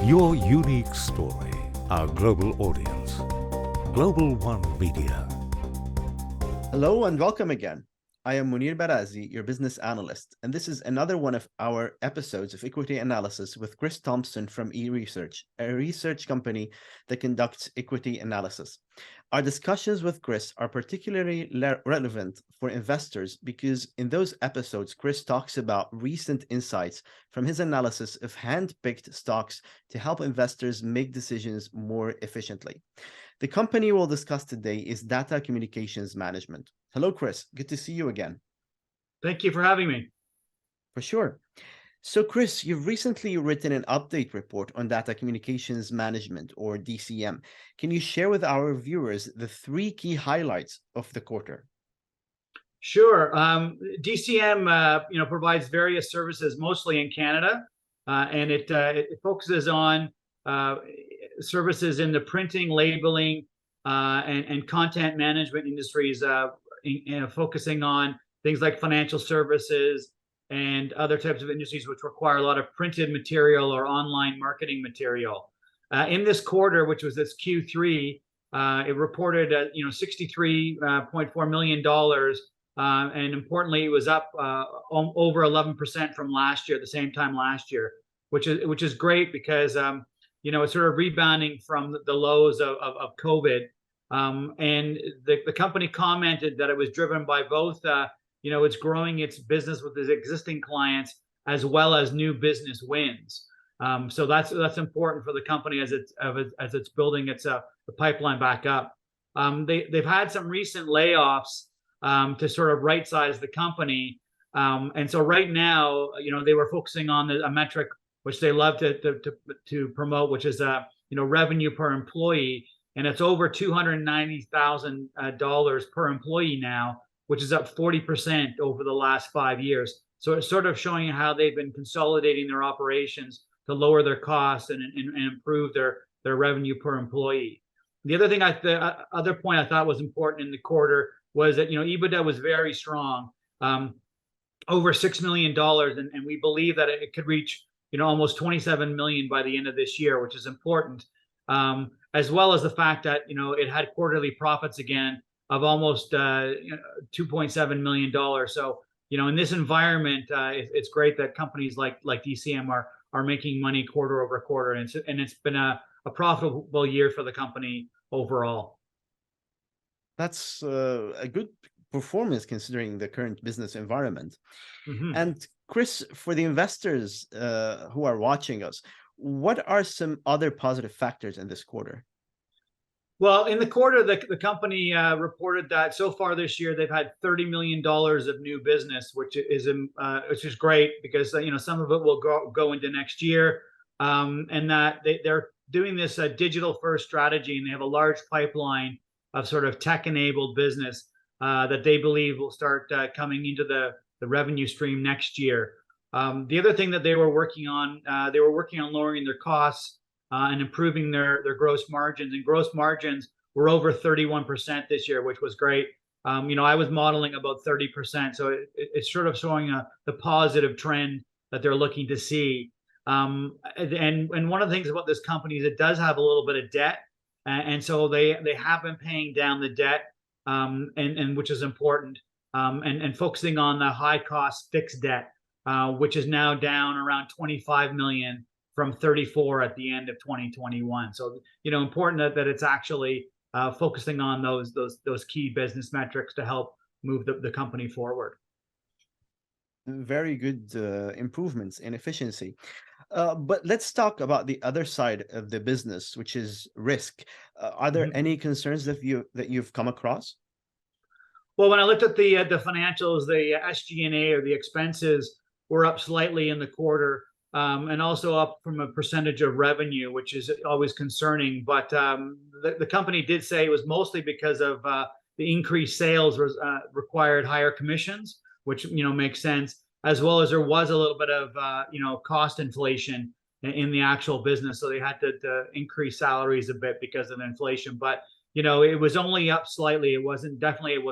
Your unique story, our global audience. Global One Media. Hello and welcome again. I am Munir Barazi, your business analyst, and this is another one of our episodes of equity analysis with Chris Thompson from eResearch, a research company that conducts equity analysis. Our discussions with Chris are particularly relevant for investors because in those episodes, Chris talks about recent insights from his analysis of hand-picked stocks to help investors make decisions more efficiently. The company we'll discuss today is Data Communications Management. Hello, Chris. Good to see you again. Thank you for having me. For sure. So, Chris, you've recently written an update report on Data Communications Management, or DCM. Can you share with our viewers the three key highlights of the quarter? Sure. DCM, provides various services, mostly in Canada, and it focuses on services in the printing, labeling, and content management industries, focusing on things like financial services and other types of industries which require a lot of printed material or online marketing material. In this quarter, which was this Q3, it reported $63.4 million, and importantly, it was up over 11% from last year, the same time last year, which is great because it's sort of rebounding from the lows of COVID. And the company commented that it was driven by both, it's growing its business with its existing clients as well as new business wins. So that's important for the company as it's building its the pipeline back up. They've had some recent layoffs to sort of right size the company, and so right now, they were focusing on a metric which they love to promote, which is revenue per employee, and it's over $290,000 per employee now, which is up 40% over the last 5 years. So it's sort of showing you how they've been consolidating their operations to lower their costs and improve their revenue per employee. The other thing, the other point I thought was important in the quarter was that EBITDA was very strong, over $6 million, and we believe that it could reach almost 27 million by the end of this year, which is important, as well as the fact that it had quarterly profits again of almost $2.7 million. So in this environment, it's great that companies like DCM are making money quarter over quarter, and it's been a profitable year for the company overall. That's a good performance considering the current business environment. Mm-hmm. And Chris, for the investors who are watching us, what are some other positive factors in this quarter? Well, in the quarter, the company reported that so far this year they've had $30 million of new business, which is great because some of it will go into next year, and that they're doing this digital first strategy, and they have a large pipeline of sort of tech-enabled business that they believe will start coming into the revenue stream next year. The other thing that they were working on lowering their costs and improving their gross margins. And gross margins were over 31% this year, which was great. I was modeling about 30%, so it's sort of showing the positive trend that they're looking to see. And one of the things about this company is it does have a little bit of debt, and so they have been paying down the debt, and which is important, and focusing on the high cost fixed debt, which is now down around 25 million from 34 at the end of 2021. So important that it's actually focusing on those key business metrics to help move the company forward. Very good improvements in efficiency. But let's talk about the other side of the business, which is risk. Are there any concerns that you've come across? Well, when I looked at the financials, the SG&A, or the expenses, were up slightly in the quarter, and also up from a percentage of revenue, which is always concerning. But the company did say it was mostly because of the increased sales required higher commissions, which makes sense, as well as there was a little bit of cost inflation in the actual business, so they had to increase salaries a bit because of inflation. But it was only up slightly. It was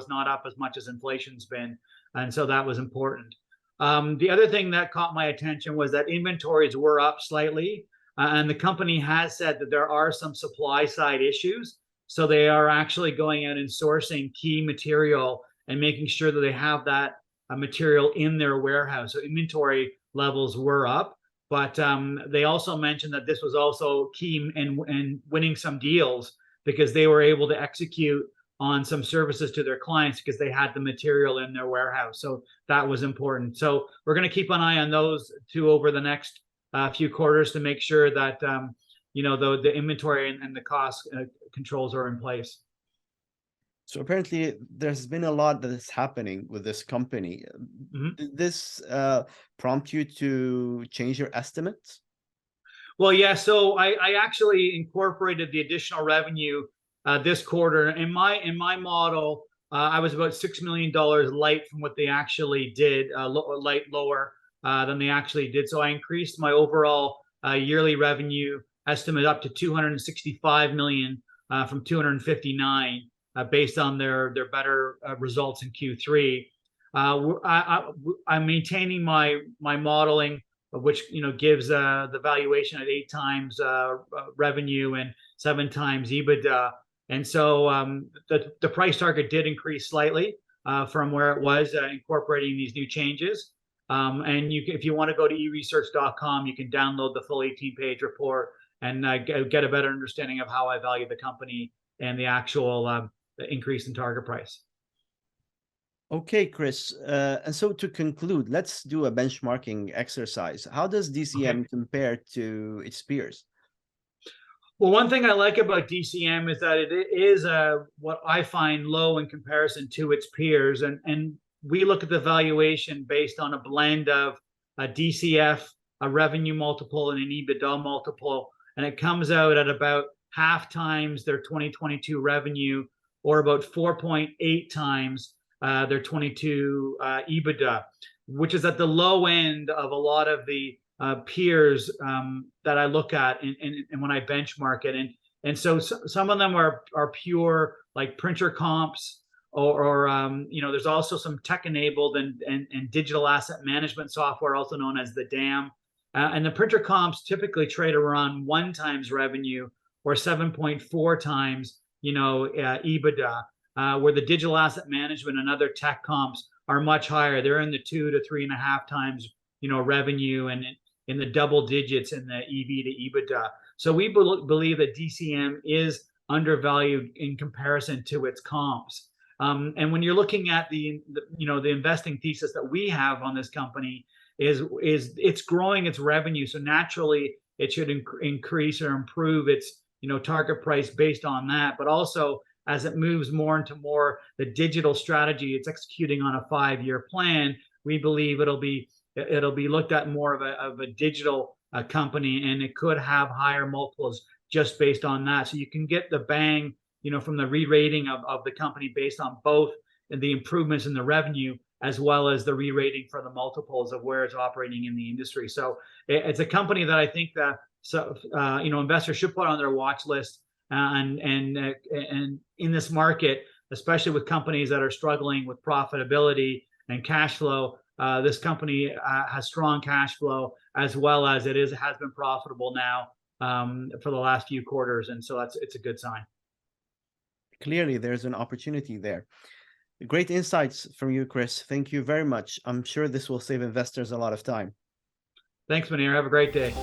not up as much as inflation's been, and so that was important. The other thing that caught my attention was that inventories were up slightly, and the company has said that there are some supply side issues. So they are actually going out and sourcing key material and making sure that they have that material in their warehouse. So inventory levels were up, but they also mentioned that this was also key in winning some deals because they were able to execute on some services to their clients because they had the material in their warehouse. So that was important. So we're going to keep an eye on those two over the next few quarters to make sure that the inventory and the cost controls are in place. So apparently there's been a lot that is happening with this company. Did this prompt you to change your estimates? Well, yeah. So I actually incorporated the additional revenue this quarter. In my model, I was about $6 million light from what they actually did, lower than they actually did. So I increased my overall yearly revenue estimate up to 265 million from 259 based on their better results in Q3. I'm maintaining my modeling, which gives the valuation at 8 times revenue and 7 times EBITDA. And so the price target did increase slightly from where it was, incorporating these new changes. And if you want to go to eResearch.com, you can download the full 18-page report and get a better understanding of how I value the company and the actual increase in target price. Okay, Chris. And so to conclude, let's do a benchmarking exercise. How does DCM compare to its peers? Well, one thing I like about DCM is that it is what I find low in comparison to its peers. And we look at the valuation based on a blend of a DCF, a revenue multiple, and an EBITDA multiple. And it comes out at about half times their 2022 revenue, or about 4.8 times their 22 EBITDA, which is at the low end of a lot of the peers that I look at and when I benchmark it. And so some of them are pure like printer comps, or there's also some tech-enabled and digital asset management software, also known as the DAM. And the printer comps typically trade around 1 times revenue or 7.4 times, EBITDA, where the digital asset management and other tech comps are much higher. They're in the 2 to 3.5 times, revenue, and in the double digits in the EV to EBITDA. So we believe that DCM is undervalued in comparison to its comps. And when you're looking at the investing thesis that we have on this company, is it's growing its revenue, so naturally it should increase or improve its target price based on that. But also, as it moves more into the digital strategy it's executing on a 5-year plan, we believe it'll be looked at more of a digital company, and it could have higher multiples just based on that. So you can get the bang from the re-rating of the company based on both the improvements in the revenue as well as the re-rating for the multiples of where it's operating in the industry. So it's a company that I think that investors should put on their watch list, and in this market, especially with companies that are struggling with profitability and cash flow. This company has strong cash flow, as well as it has been profitable now for the last few quarters, and so it's a good sign. Clearly, there's an opportunity there. Great insights from you, Chris. Thank you very much. I'm sure this will save investors a lot of time. Thanks, Munir. Have a great day.